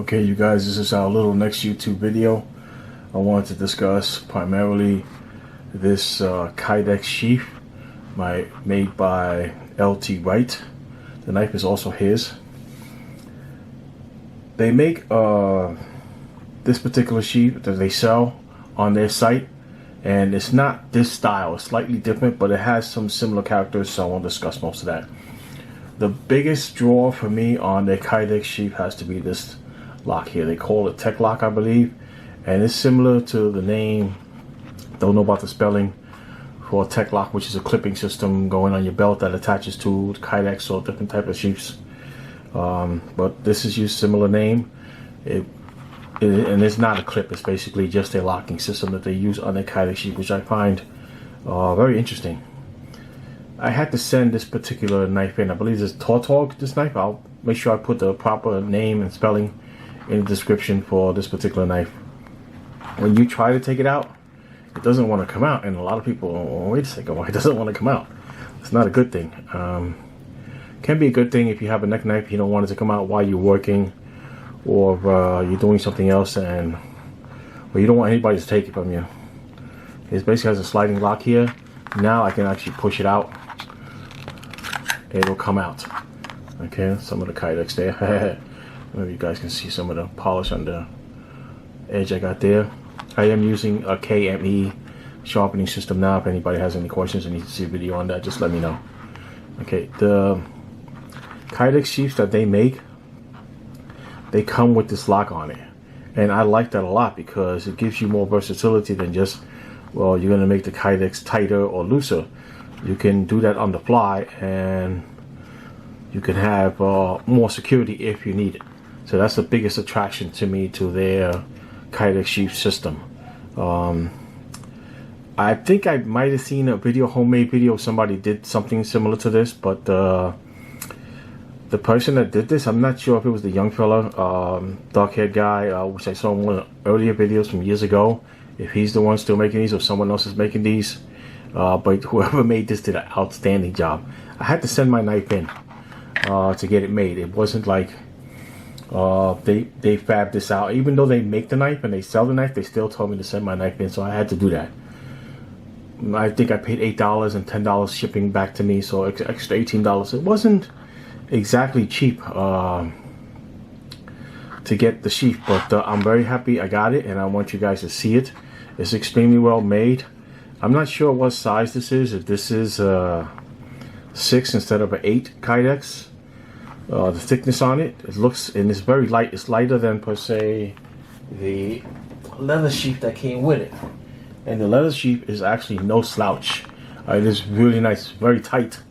Okay, you guys, this is our little next YouTube video. I wanted to discuss primarily this Kydex sheath made by Lt Wright. The knife is also his. They make this particular sheath that they sell on their site, and it's not this style. It's slightly different, but it has some similar characters, so I won't discuss most of that. The biggest draw for me on their Kydex sheath has to be this lock here. They call it Tek-lok, I believe, and it's similar to the name, don't know about the spelling, for Tek-lok, which is a clipping system going on your belt that attaches to Kydex or different type of sheaths. But this is used similar name. And it's not a clip, it's basically just a locking system that they use on their Kydex sheath, which I find very interesting. I had to send this particular knife in. I believe it's Tautog, this knife. I'll make sure I put the proper name and spelling in the description for this particular knife. When you try to take it out, it doesn't want to come out, and a lot of people, oh, wait a second, why it doesn't want to come out? It's not a good thing. Can be a good thing if you have a neck knife, you don't want it to come out while you're working, or you're doing something else, and you don't want anybody to take it from you. It basically has a sliding lock here. Now I can actually push it out. It'll come out. Okay, some of the Kydex there. Maybe you guys can see some of the polish on the edge I got there. I am using a KME sharpening system now. If anybody has any questions and needs to see a video on that, just let me know. Okay, the Kydex sheaths that they make, they come with this lock on it, and I like that a lot because it gives you more versatility than just, well, you're going to make the Kydex tighter or looser. You can do that on the fly, and you can have more security if you need it. So that's the biggest attraction to me to their Kydex sheath system. I think I might have seen a video, homemade video, somebody did something similar to this, but the person that did this, I'm not sure if it was the young fella, dark-haired guy, which I saw in one of the earlier videos from years ago, if he's the one still making these or someone else is making these. But whoever made this did an outstanding job. I had to send my knife in to get it made. It wasn't like they fabbed this out. Even though they make the knife and they sell the knife, they still told me to send my knife in, so I had to do that. I think I paid $8 and $10 shipping back to me, so extra $18. It wasn't exactly cheap to get the sheath, but I'm very happy I got it, and I want you guys to see it. It's extremely well made. I'm not sure what size this is, if this is 6 instead of an 8 Kydex. The thickness on it, it looks, and it's very light. It's lighter than, per se, the leather sheath that came with it. And the leather sheath is actually no slouch. It is really nice, very tight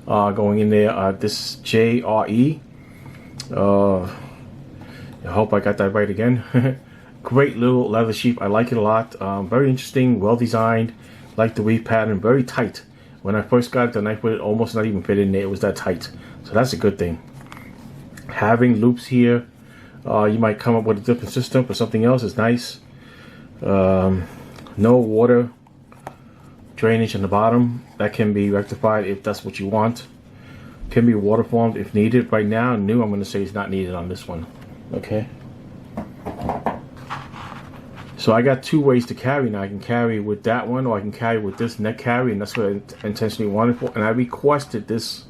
going in there. This is JRE. I hope I got that right again. Great little leather sheath. I like it a lot. Very interesting, well designed. Like the weave pattern, very tight. When I first got the knife with it, almost not even fit in there. It was that tight. So that's a good thing. Having loops here, you might come up with a different system for something else. Is nice. No water drainage in the bottom. That can be rectified if that's what you want. Can be water formed if needed. Right now, new, I'm going to say it's not needed on this one. Okay. So I got two ways to carry now. I can carry with that one, or I can carry with this neck carry, and that's what I intentionally wanted for. And I requested this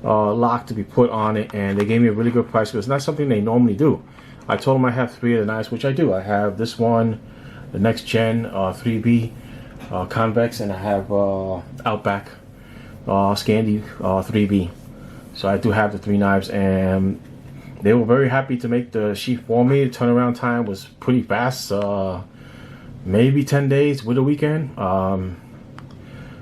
lock to be put on it, and they gave me a really good price, because it's not something they normally do. I told them I have 3 of the knives, which I do. I have this one, the next gen 3B convex, and I have Outback Scandi 3B. So I do have the 3 knives, and they were very happy to make the sheath for me. The turnaround time was pretty fast, maybe 10 days with a weekend.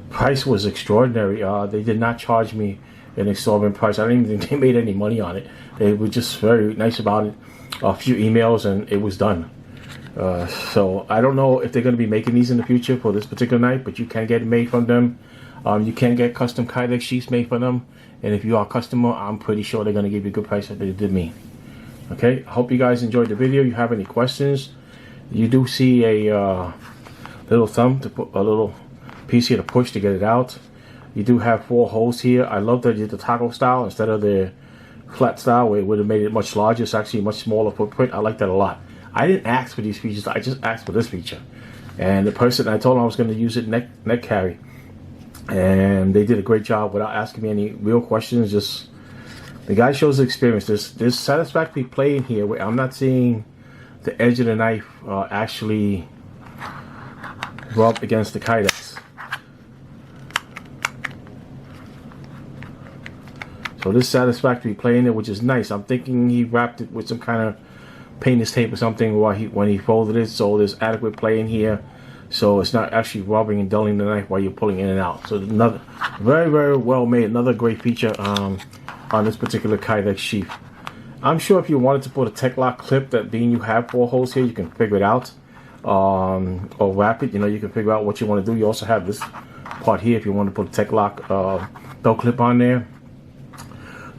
Price was extraordinary. They did not charge me an exorbitant price. I don't even think they made any money on it. They were just very nice about it. A few emails and it was done. So I don't know if they're going to be making these in the future for this particular knife, but you can get it made from them. You can get custom Kydex sheaths made for them. And if you are a customer, I'm pretty sure they're going to give you a good price like they did me. Okay, I hope you guys enjoyed the video. If you have any questions, you do see a little thumb, to put a little piece here to push to get it out. You do have 4 holes here. I love that you did the toggle style instead of the flat style where it would have made it much larger. It's actually a much smaller footprint. I like that a lot. I didn't ask for these features. I just asked for this feature. And the person, I told them I was going to use it neck carry. And they did a great job without asking me any real questions. Just the guy shows the experience. There's satisfactory play in here where I'm not seeing the edge of the knife actually rub against the Kydex. So this satisfactory play in there, which is nice. I'm thinking he wrapped it with some kind of painter's tape or something when he folded it, so there's adequate play in here, so it's not actually rubbing and dulling the knife while you're pulling in and out. So another very, very well made, another great feature on this particular Kydex sheath. I'm sure if you wanted to put a Tek-lok clip that being you have 4 holes here, you can figure it out, or wrap it. You know, you can figure out what you want to do. You also have this part here if you want to put a Tek-lok belt clip on there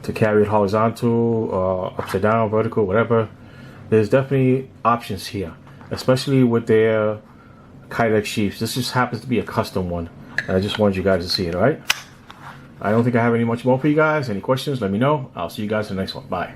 to carry it horizontal, upside down, vertical, whatever. There's definitely options here, especially with their Kydex sheaths. This just happens to be a custom one, and I just wanted you guys to see it, all right? I don't think I have any much more for you guys. Any questions, let me know. I'll see you guys in the next one. Bye.